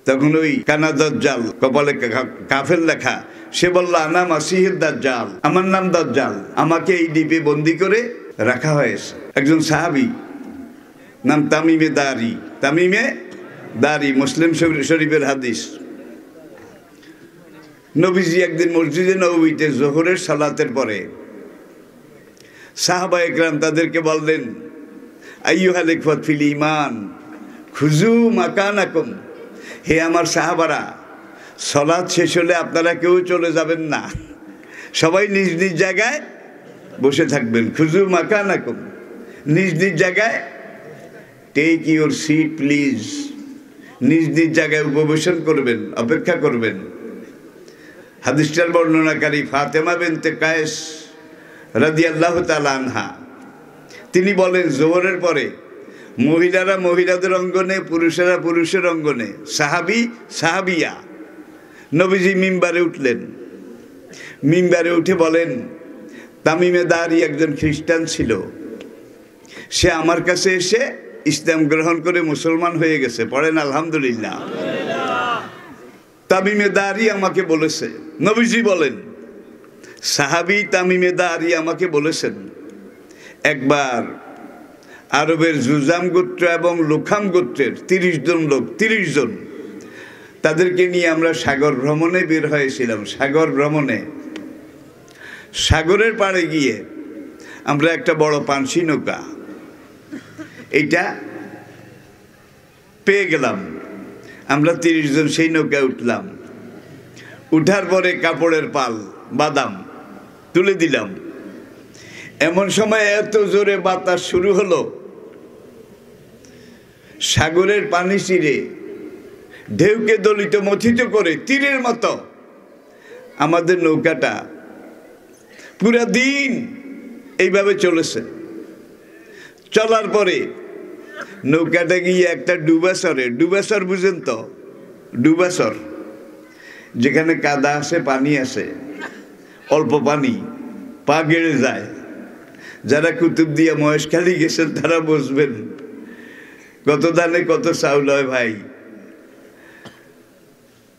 তখন ওই কানা দাজ্জাল, কপালে কাফের লেখা, সে বলল আনা মাসিহের দাজ্জাল, আমার নাম দাজ্জাল, আমাকে এই দ্বীপে বন্দি করে রাখা হয়েছে। একজন সাহাবী নাম তামিমে দারি, তামিমে দারি, মুসলিম শরীফের হাদিস। নবীজি একদিন মসজিদে নববীতে জোহরের সালাতের পরে সাহাবা একরাম তাদেরকে বললেন, আইয়ুহাল ইখওয়াত ফিল ঈমান খুজু মাকানাকুম, হে আমার সাহাবারা, সালাত শেষ হলে আপনারা কেউ চলে যাবেন না, সবাই নিজ নিজ জায়গায় বসে থাকবেন। খুজু মাকানাকুম, নিজ নিজ জায়গায়, টেক ইউর সিট প্লিজ, নিজ নিজ জায়গায় উপবেশন করবেন, অপেক্ষা করবেন। হাদিসটার বর্ণনাকারী ফাতেমা বিনতে কায়েস রাদিয়াল্লাহু তাআলা আনহা, তিনি বলেন যোহরের পরে মহিলারা মহিলাদের অঙ্গনে, পুরুষেরা পুরুষের অঙ্গনে, সাহাবী সাহাবিয়া। নবীজি মিম্বারে উঠলেন, মিম্বারে উঠে বলেন, তামিমে দারি একজন খ্রিস্টান ছিল, সে আমার কাছে এসে ইসলাম গ্রহণ করে মুসলমান হয়ে গেছে, পড়েন আলহামদুলিল্লাহ। তামিমে দারি আমাকে বলেছে, নবীজি বলেন সাহাবী তামিমে দারি আমাকে বলেছেন, একবার আরবের জুজাম গোত্র এবং লুখাম গোত্রের 30 জন লোক, 30 জন, তাদেরকে নিয়ে আমরা সাগর ভ্রমণে বের হয়েছিলাম। সাগর ভ্রমণে সাগরের পাড়ে গিয়ে আমরা একটা বড় পানসি নৌকা এইটা পেয়ে গেলাম। আমরা 30 জন সেই নৌকায় উঠলাম। উঠার পরে কাপড়ের পাল বাদাম তুলে দিলাম। এমন সময় এত জোরে বাতাস শুরু হলো, সাগরের পানি চিরে ঢেউকে দলিত মথিত করে তীরের মতো আমাদের নৌকাটা পুরা দিন এইভাবে চলেছে। চলার পরে নৌকাটা গিয়ে একটা ডুবাসরে, ডুবাসর বুঝেন তো, ডুবাসর যেখানে কাদা আছে, পানি আছে, অল্প পানি, পা গেড়ে যায়। যারা কুতুবদিয়া মহেশখালী গেছেন তারা বুঝবেন কত দানে কত চাউল হয় ভাই।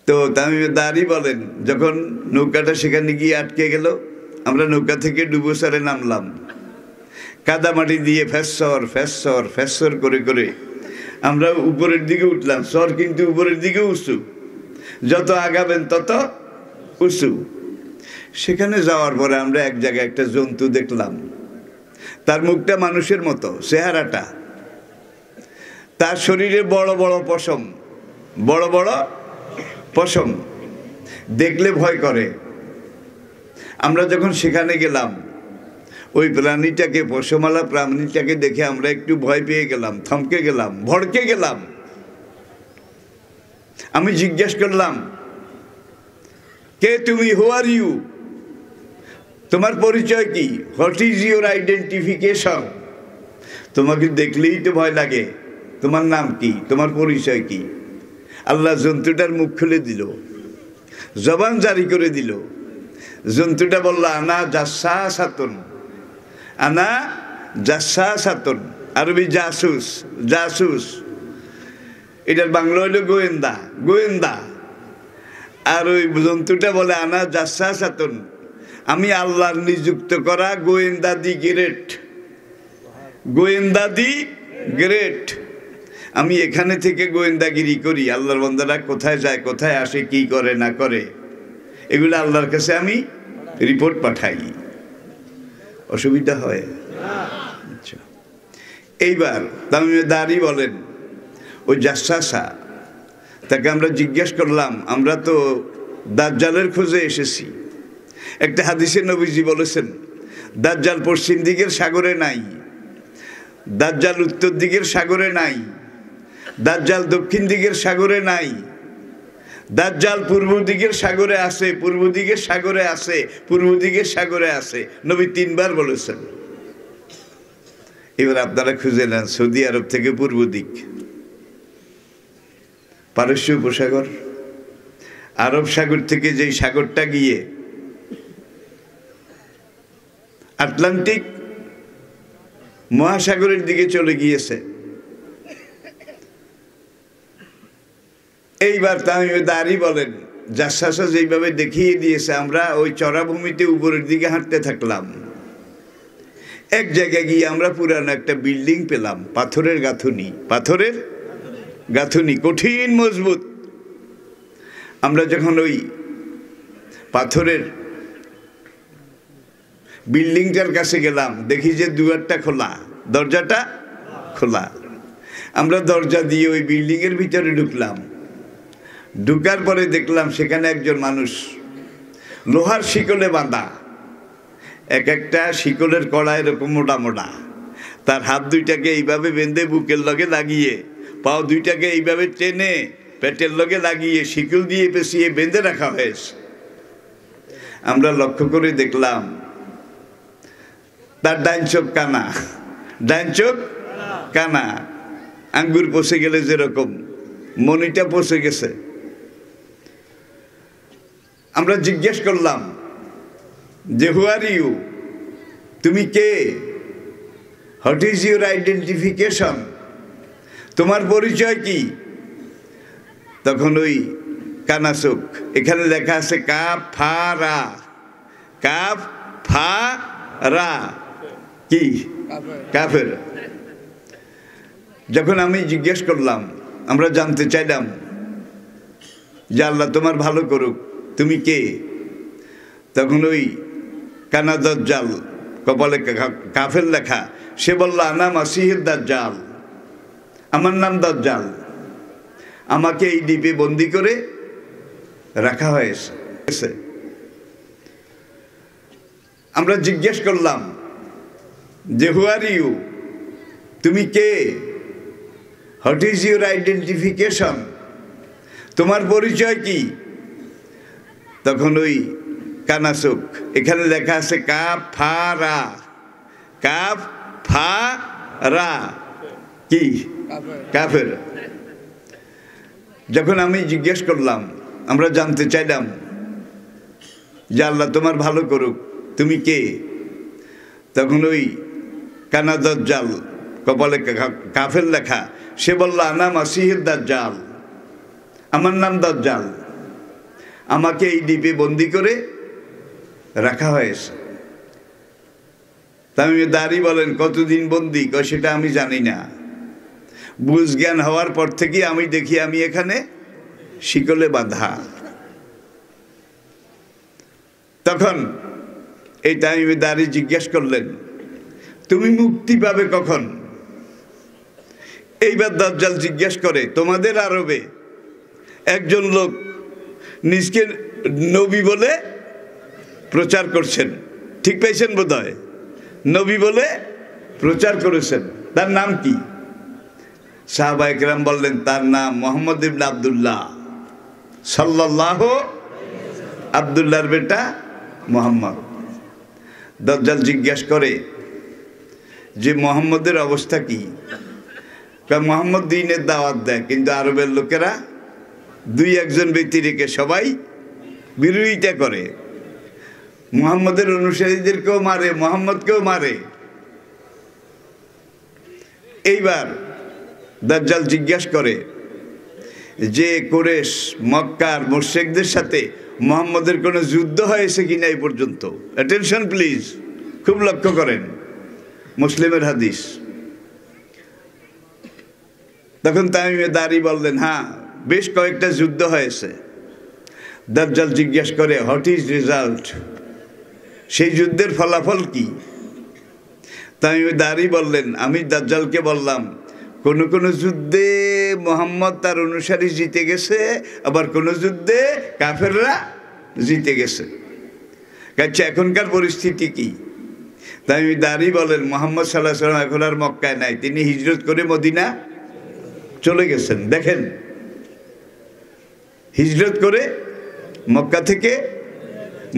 তো তামিমে দারি বলেন, যখন নৌকাটা সেখানে গিয়ে আটকে গেল, আমরা নৌকা থেকে ডুবোসারে নামলাম। কাদামাটি দিয়ে ফেসর ফেসর ফেসর করে করে আমরা উপরের দিকে উঠলাম। সর কিন্তু উপরের দিকে উঁচু, যত আগাবেন তত উঁচু। সেখানে যাওয়ার পরে আমরা এক জায়গায় একটা জন্তু দেখলাম। তার মুখটা মানুষের মতো, চেহারাটা, তার শরীরে বড় বড় পশম, বড় বড় পশম, দেখলে ভয় করে। আমরা যখন সেখানে গেলাম, ওই প্রাণীটাকে, পশমালা প্রাণীটাকে দেখে আমরা একটু ভয় পেয়ে গেলাম, থমকে গেলাম, ভড়কে গেলাম। আমি জিজ্ঞেস করলাম, কে তুমি, হু আর ইউ, তোমার পরিচয় কি, হোয়াট ইজ ইউর আইডেন্টিফিকেশন? তোমাকে দেখলেই তো ভয় লাগে, তোমার নাম কি, তোমার পরিচয় কি? আল্লাহ জন্তুটার মুখ খুলে দিল, জবান জারি করে দিল। জন্তুটা বলল, আনা জাসাসাতুন, আনা জাসাসাতুন, আরবি জাসুস, জাসুস, এটার বাংলা হইল গোয়েন্দা, গোয়েন্দা। আর ওই জন্তুটা বলে, আনা জাসাসাতুন, আমি আল্লাহর নিযুক্ত করা গোয়েন্দা দি গ্রেট, গোয়েন্দা দি গ্রেট। আমি এখানে থেকে গোয়েন্দাগিরি করি, আল্লাহর বান্দারা কোথায় যায়, কোথায় আসে, কি করে না করে, এগুলো আল্লাহর কাছে আমি রিপোর্ট পাঠাই। অসুবিধা হয়? আচ্ছা, এইবার তামিমে দারি বলেন, ওই জাসাসা, তাকে আমরা জিজ্ঞেস করলাম, আমরা তো দাজ্জালের খোঁজে এসেছি। একটা হাদিসে নবীজি বলেছেন, দাজ্জাল পশ্চিম দিকের সাগরে নাই, দাজ্জাল উত্তর দিকের সাগরে নাই, দাজ্জাল দক্ষিণ দিকের সাগরে নাই, দাজ্জাল পূর্ব দিকের সাগরে আছে, পূর্ব দিকের সাগরে আছে, পূর্ব দিকের সাগরে আছে। নবী 3 বার বলেছেন। এবার আপনারা খুঁজে নেন, সৌদি আরব থেকে পূর্ব দিক, পারস্য উপসাগর, আরব সাগর থেকে যেই সাগরটা গিয়ে আটলান্টিক মহাসাগরের দিকে চলে গিয়েছে, এইবার তামিমেদারি বলেন, জাসাসা যেইভাবে দেখিয়ে দিয়েছে, আমরা ওই চড়াভূমিতে উপরের দিকে হাঁটতে থাকলাম। এক জায়গায় গিয়ে আমরা পুরানো একটা বিল্ডিং পেলাম, পাথরের গাঁথুনি কঠিন মজবুত। আমরা যখন ওই পাথরের বিল্ডিংটার কাছে গেলাম, দেখি যে দুয়ারটা খোলা, দরজাটা খোলা। আমরা দরজা দিয়ে ওই বিল্ডিংয়ের ভিতরে ঢুকলাম। ঢুকার পরে দেখলাম সেখানে একজন মানুষ লোহার শিকলে বাঁধা, এক একটা শিকলের কড়া এরকম মোটা মোটা, তার হাত দুইটাকে এইভাবে বেঁধে বুকের লগে লাগিয়ে, পাও দুইটাকে এইভাবে টেনে পেটের লগে লাগিয়ে শিকল দিয়ে পেঁচিয়ে বেঁধে রাখা হয়েছে। আমরা লক্ষ্য করে দেখলাম তার ডাইন চোখ কানা, আঙ্গুর পচে গেলে যেরকম মনিটা পচে গেছে। আমরা জিজ্ঞেস করলাম যে হু আর ইউ, তুমি কে, হোয়াট ইজ ইউর আইডেন্টিফিকেশন, তোমার পরিচয় কি? তখন ওই কানা চোখ, এখানে লেখা আছে কাফ ফা রা কি কাফের। যখন আমি জিজ্ঞেস করলাম, আমরা জানতে চাইলাম যে আল্লাহ তোমার ভালো করুক, তুমি কে? তখন ওই কানা দাজ্জাল, কপালে কাফের লেখা, সে বলল আনা মাসিহের দাজ্জাল, আমার নাম দাজ্জাল, আমাকে এই দ্বীপে বন্দি করে রাখা হয়েছে। আমরা জিজ্ঞেস করলাম যে হু আর ইউ, তুমি কে, হোয়াট ইজ ইউর আইডেন্টিফিকেশন, তোমার পরিচয় কি? তখন ওই কানা চোখ, এখানে লেখা আছে কাফ ফা রা কি কাফের। যখন আমি জিজ্ঞেস করলাম, আমরা জানতে চাইলাম যে আল্লাহ তোমার ভালো করুক, তুমি কে? তখন ওই কানা দাজ্জাল, কপালে কাফের লেখা, সে বলল আনা মাসিহের দাজ্জাল, আমার নাম দাজ্জাল, আমাকে এই দ্বীপে বন্দি করে রাখা হয়েছে। তামিমেদারি বলেন, কতদিন বন্দি? সেটা আমি জানি না, বুঝ জ্ঞান হওয়ার পর থেকে আমি দেখি আমি এখানে শিকলে বাঁধা। তখন এই তামিমেদারি জিজ্ঞেস করলেন, তুমি মুক্তি পাবে কখন? এইবার দাজ্জাল জিজ্ঞেস করে, তোমাদের আরবে একজন লোক নিজকে নবী বলে প্রচার করছেন, ঠিক পাইছেন বোধ হয়, নবী বলে প্রচার করেছেন, তার নাম কি? সাহাবা একরাম বললেন, তার নাম মোহাম্মদ ইবনে আব্দুল্লাহ সাল্লাল্লাহু, আব্দুল্লাহর বেটা মোহাম্মদ। দাজ্জাল জিজ্ঞেস করে যে মোহাম্মদের অবস্থা কি? মোহাম্মদ দ্বীনের দাওয়াত দেয়, কিন্তু আরবের লোকেরা দুই একজন ব্যক্তি রেখে সবাই বিরোধিতা করে, মুহাম্মদের অনুসারীদেরকেও মারে, মুহাম্মদকেও মারে। এইবার দাজ্জাল জিজ্ঞেস করে যে কুরাইশ মক্কার মুশরিকদের সাথে মুহাম্মদের কোনো যুদ্ধ হয়েছে কিনা এই পর্যন্ত। অ্যাটেনশন প্লিজ, খুব লক্ষ্য করেন, মুসলিমের হাদিস। তখন তামিমেদারি বললেন, হ্যাঁ, বেশ কয়েকটা যুদ্ধ হয়েছে। দাজ্জাল জিজ্ঞেস করে, হোয়াট ইজ রেজাল্ট, সেই যুদ্ধের ফলাফল কি? তামিমেদারি বললেন, আমি দাজ্জালকে বললাম, কোন যুদ্ধে মুহাম্মদ তার অনুসারী জিতে গেছে, আবার কোন যুদ্ধে কাফেররা জিতে গেছে। আচ্ছা, এখনকার পরিস্থিতি কি? তামিমেদারি বলেন, মুহাম্মদ সাল্লাল্লাহু আলাইহি ওয়াসাল্লাম এখন আর মক্কায় নাই, তিনি হিজরত করে মদিনা চলে গেছেন। দেখেন, হিজরত করে মক্কা থেকে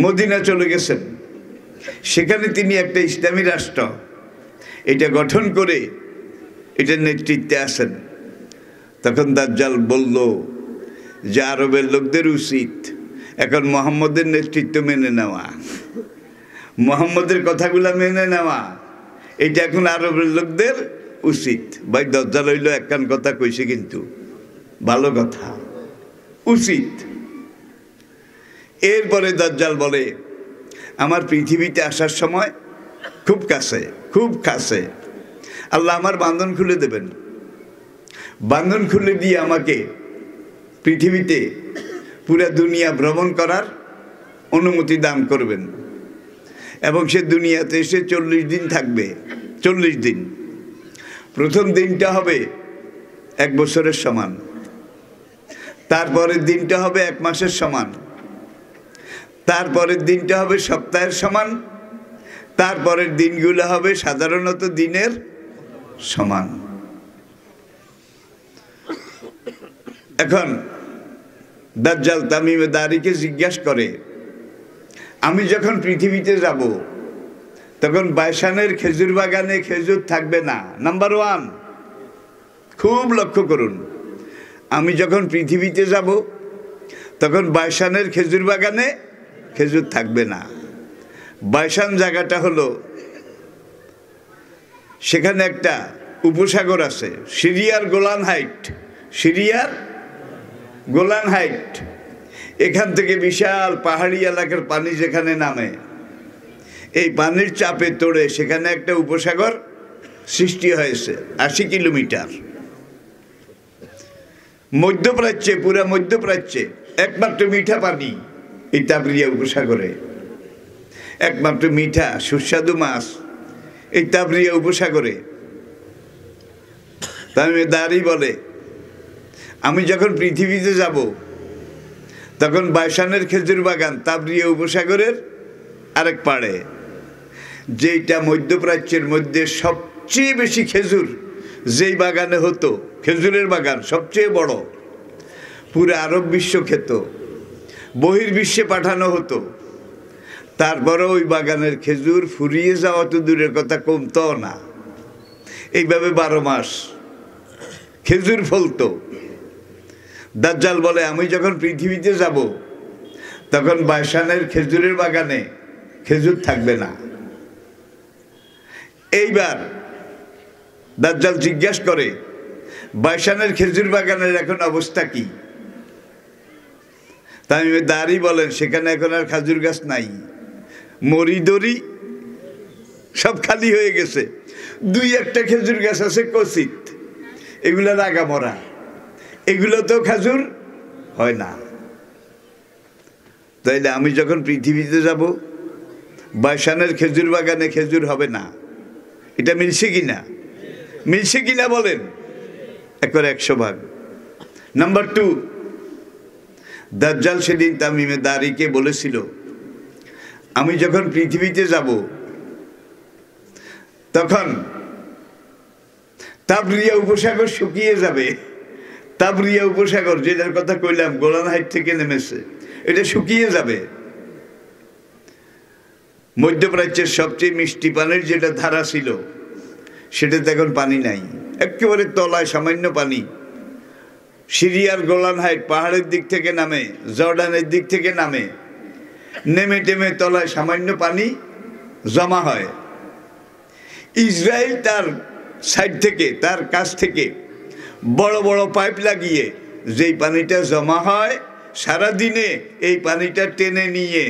মদিনা চলে গেছেন, সেখানে তিনি একটা ইসলামী রাষ্ট্র এটা গঠন করে এটার নেতৃত্বে আছেন। তখন দাজ্জাল বলল যে আরবের লোকদের উচিত এখন মুহাম্মদের নেতৃত্ব মেনে নেওয়া, মুহাম্মদের কথাগুলা মেনে নেওয়া, এটা এখন আরবের লোকদের উচিত। ভাই, দাজ্জাল হইল একখান কথা কইছে, কিন্তু ভালো কথা, উচিত। এরপরে দাজ্জাল বলে, আমার পৃথিবীতে আসার সময় খুব কাছে, খুব কাছে, আল্লাহ আমার বান্ধন খুলে দেবেন, বান্ধন খুলে দিয়ে আমাকে পৃথিবীতে পুরা দুনিয়া ভ্রমণ করার অনুমতি দান করবেন, এবং সে দুনিয়াতে এসে 40 দিন থাকবে। 40 দিন। প্রথম দিনটা হবে 1 বছরের সমান, তারপরের দিনটা হবে 1 মাসের সমান, তারপরের দিনটা হবে সপ্তাহের সমান, তারপরের দিনগুলো হবে সাধারণত দিনের সমান। এখন দাজ্জাল তামিমে দারিকে জিজ্ঞাসা করে, আমি যখন পৃথিবীতে যাব তখন বাইশানের খেজুর বাগানে খেজুর থাকবে না। নাম্বার 1, খুব লক্ষ্য করুন, আমি যখন পৃথিবীতে যাব তখন বাইশানের খেজুর বাগানে খেজুর থাকবে না। বাইশান জায়গাটা হলো, সেখানে একটা উপসাগর আছে, সিরিয়ার গোলান হাইট, সিরিয়ার গোলান হাইট। এখান থেকে বিশাল পাহাড়ি এলাকার পানি যেখানে নামে, এই পানির চাপে তোড়ে সেখানে একটা উপসাগর সৃষ্টি হয়েছে 80 কিলোমিটার। মধ্যপ্রাচ্যে, পুরা মধ্যপ্রাচ্যে একমাত্র মিঠা পানি এই তাবরিয়া উপসাগরে, একমাত্র মিঠা সুস্বাদু মাছ এই তাবরিয়া উপসাগরে। তামিমে দারি বলে, আমি যখন পৃথিবীতে যাব তখন বাইশানের খেজুর বাগান তাবরিয়া উপসাগরের আরেক পাড়ে, যেটা মধ্যপ্রাচ্যের মধ্যে সবচেয়ে বেশি খেজুর যেই বাগানে হতো, খেজুরের বাগান সবচেয়ে বড়, পুরো আরব বিশ্ব খেত, বহির্বিশ্বে পাঠানো হতো। তারপরে ওই বাগানের খেজুর ফুরিয়ে যাওয়া তো দূরের কথা, কমতো না। এইভাবে 12 মাস খেজুর ফলতো। দাজ্জাল বলে, আমি যখন পৃথিবীতে যাব তখন বাইশানের খেজুরের বাগানে খেজুর থাকবে না। এইবার দাজ্জাল জিজ্ঞাসা করে, বাইশানের খেজুর বাগানের এখন অবস্থা কি? তামিমে দারি বলেন, সেখানে এখন আর খেজুর গাছ নাই, মরি দড়ি সব খালি হয়ে গেছে। 2-1টা খেজুর গাছ আছে কচিত, এগুলা রাগা মরা, এগুলো তো খেজুর হয় না। তাইলে আমি যখন পৃথিবীতে যাব বাইশানের খেজুর বাগানে খেজুর হবে না। এটা মিলছে কিনা? মিলছে কিনা বলেন? 100 ভাগ। নাম্বার 2, দাজ্জাল সেদিন তামিমে দারিকে বলেছিল, আমি যখন পৃথিবীতে যাব তখন তাবরিয়া উপসাগর শুকিয়ে যাবে। তাবরিয়া উপসাগর, যেটার কথা কইলাম গোলান হাইট থেকে নেমেছে, এটা শুকিয়ে যাবে। মধ্যপ্রাচ্যের সবচেয়ে মিষ্টি পানির যেটা ধারা ছিল, সেটাতে এখন পানি নাই, একেবারে তলায় সামান্য পানি। সিরিয়ার গোলান হাইট পাহাড়ের দিক থেকে নামে, জর্ডানের দিক থেকে নামে, নেমে টেমে তলায় সামান্য পানি জমা হয়। ইসরায়েল তার সাইড থেকে, তার কাছ থেকে বড় বড় পাইপ লাগিয়ে যেই পানিটা জমা হয়, সারাদিনে এই পানিটা টেনে নিয়ে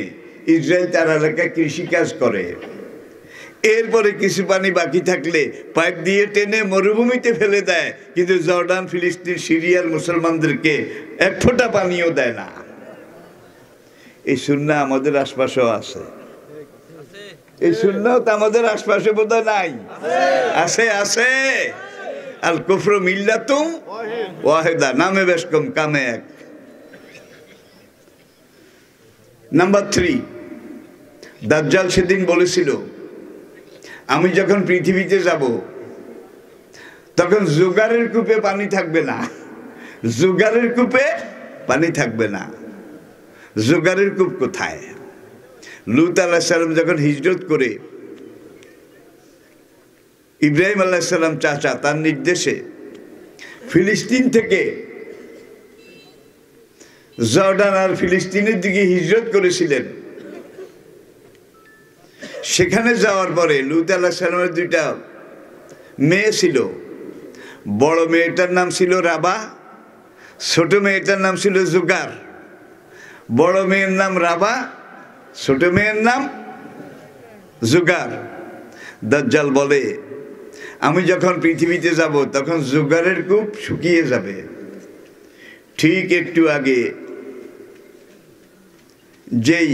ইসরায়েল তার এলাকায় কৃষিকাজ করে। এরপরে কিছু পানি বাকি থাকলে পাইপ দিয়ে টেনে মরুভূমিতে ফেলে দেয়, কিন্তু জর্ডান, ফিলিস্তিন, সিরিয়ার মুসলমানদেরকে 1 ফোঁটা পানিও দেয় না। এই সুন্নাহ আমাদের আশপাশেও আছে। এই সুন্নাহ তো আমাদের আশপাশে বোধহয় নাই। আছে, আছে। আল কুফরু মিল্লাতুম ওয়াহিদা, নামে বেশ কম, কামে এক। নাম্বার 3, দাজ্জাল সেদিন বলেছিল, আমি যখন পৃথিবীতে যাব তখন জোগাড়ের কূপে পানি থাকবে না। জোগাড়ের কূপে পানি থাকবে না। জোগাড়ের কূপ কোথায়? লূত আলাইহিস সালাম যখন হিজরত করে ইব্রাহিম আলাইহিস সালাম চাচা তার নির্দেশে ফিলিস্তিন থেকে জর্ডান আর ফিলিস্তিনের দিকে হিজরত করেছিলেন, সেখানে যাওয়ার পরে লূত আলাইহিস সালামের 2টা মেয়ে ছিল। বড় মেয়েটার নাম ছিল রাবা, ছোট মেয়েটার নাম ছিল জুগার, বড় মেয়ের নাম রাবা, ছোট মেয়ের নাম জুগার। দাজ্জাল বলে আমি যখন পৃথিবীতে যাব তখন জুগারের কূপ শুকিয়ে যাবে। ঠিক একটু আগে যেই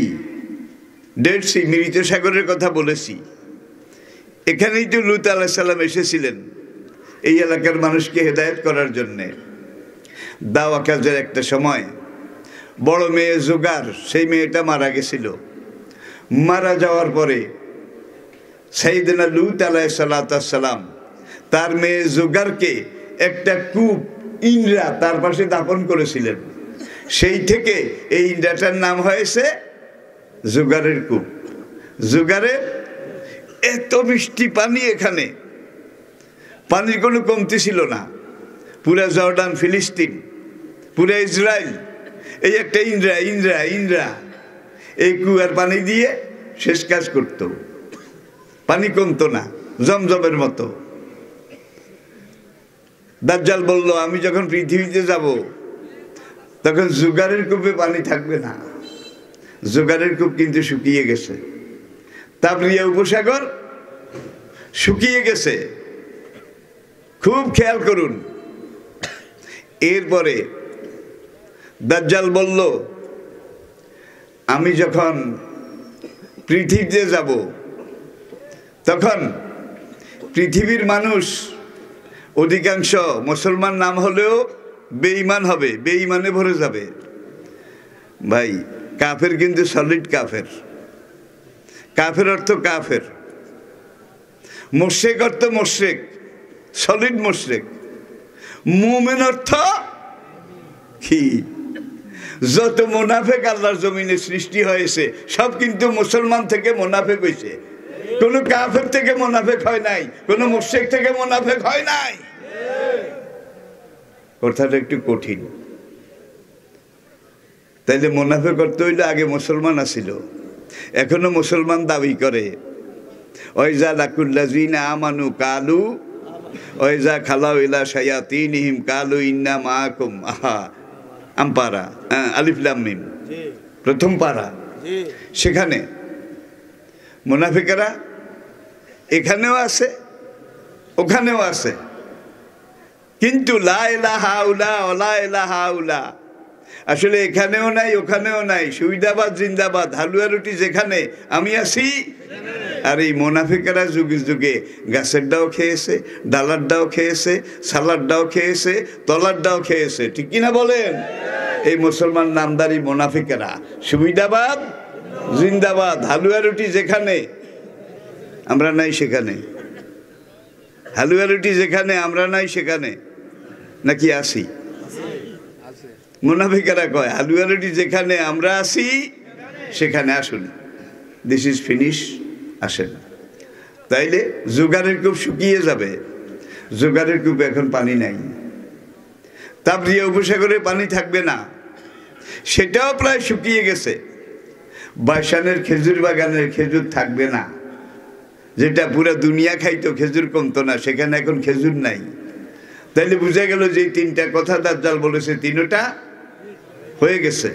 ডেড সি মৃত সাগরের কথা বলেছি, এখানেই তো লূত আলাইহিস সালাম এসেছিলেন এই এলাকার মানুষকে হেদায়েত করার জন্যে। দাওয়া কাজের একটা সময় বড় মেয়ে জুগার, সেই মেয়েটা মারা গেছিল। মারা যাওয়ার পরে সাইয়েদনা লূত আলাইহিস সালাম তার মেয়ে জুগারকে একটা কূপ ইন্দ্রা তার পাশে দাপন করেছিলেন। সেই থেকে এই ইন্দ্রাটার নাম হয়েছে জুগারের কূপ। জুগারের এত মিষ্টি পানি, এখানে পানির কোনো কমতি ছিল না। পুরা জর্ডান, ফিলিস্তিন, পুরা ইসরায়েল এই একটা ইন্দ্রা ইন্দ্রা ইন্দ্রা এই কুয়ার পানি দিয়ে শেষ কাজ করত। পানি কমতো না, জমজমের মতো। দাজ্জাল বলল আমি যখন পৃথিবীতে যাব তখন জুগারের কূপে পানি থাকবে না। জুগারের কূপ কিন্তু শুকিয়ে গেছে, তাবরিয়া উপসাগর শুকিয়ে গেছে, খুব খেয়াল করুন। এরপরে দাজ্জাল বলল আমি যখন পৃথিবীতে যাব তখন পৃথিবীর মানুষ অধিকাংশ মুসলমান নাম হলেও বেঈমান হবে, বেঈমানে ভরে যাবে। ভাই কাফের কিন্তু সলিড কাফের, কাফের অর্থ কাফের, মুশরিক অর্থ মুশরিক, সলিড মুশরিক। মুমিন অর্থ কি? যত মুনাফিক আল্লাহর জমিনে সৃষ্টি হয়েছে সব কিন্তু মুসলমান থেকে মুনাফিক হয়েছে, কোনো কাফের থেকে মুনাফিক হয় নাই, কোনো মুশরিক থেকে মুনাফিক হয় নাই। কথাটা একটু কঠিন। তাইলে মুনাফিক করতে হইলে আগে মুসলমান আসিল, এখনো মুসলমান দাবি করে। ওয়াইজা লাকুল্লাযিনা আমানু কালু ওয়াইজা খালাউ ইলা শায়াতিনহিম কালু ইন্না মাআকুম। আহা, আমপারা, আলিফ লাম মিম, প্রথম পারা। সেখানে মুনাফিকেরা এখানেও আছে ওখানেও আছে, কিন্তু লা ইলাহা ইল্লা ওয়ালা ইলাহা ইল্লা আসলে এখানেও নাই ওখানেও নাই। সুবিধাবাদ জিন্দাবাদ, হালুয়া রুটি যেখানে আমি আছি। আর এই মুনাফিকেরা যুগে যুগে গাছেরটাও খেয়েছে, ডালারটাও খেয়েছে, সালাডটাও খেয়েছে, তলারটাও খেয়েছে, ঠিক কিনা বলেন? এই মুসলমান নামদারি মুনাফিকেরা সুবিধাবাদ জিন্দাবাদ, হালুয়া রুটি যেখানে আমরা নাই সেখানে, হালুয়া রুটি যেখানে আমরা নাই সেখানে নাকি আসি? মুনাফিকেরা কয় হালুয়া রুটি যেখানে আমরা আসি সেখানে আসুন, দিস ইজ ফিনিশ, আসেন। তাইলে জুগারের কূপ শুকিয়ে যাবে। জুগারের কূপে এখন পানি নাই, তাবরিয়া উপসাগরে পানি থাকবে না, সেটাও প্রায় শুকিয়ে গেছে। বাইশানের খেজুর বাগানের খেজুর থাকবে না, যেটা পুরা দুনিয়া খাইতো, খেজুর কমতো না, সেখানে এখন খেজুর নাই। তাইলে বুঝা গেল যে তিনটা কথা দাজ্জাল বলেছে তিনটা হয়ে গেছে।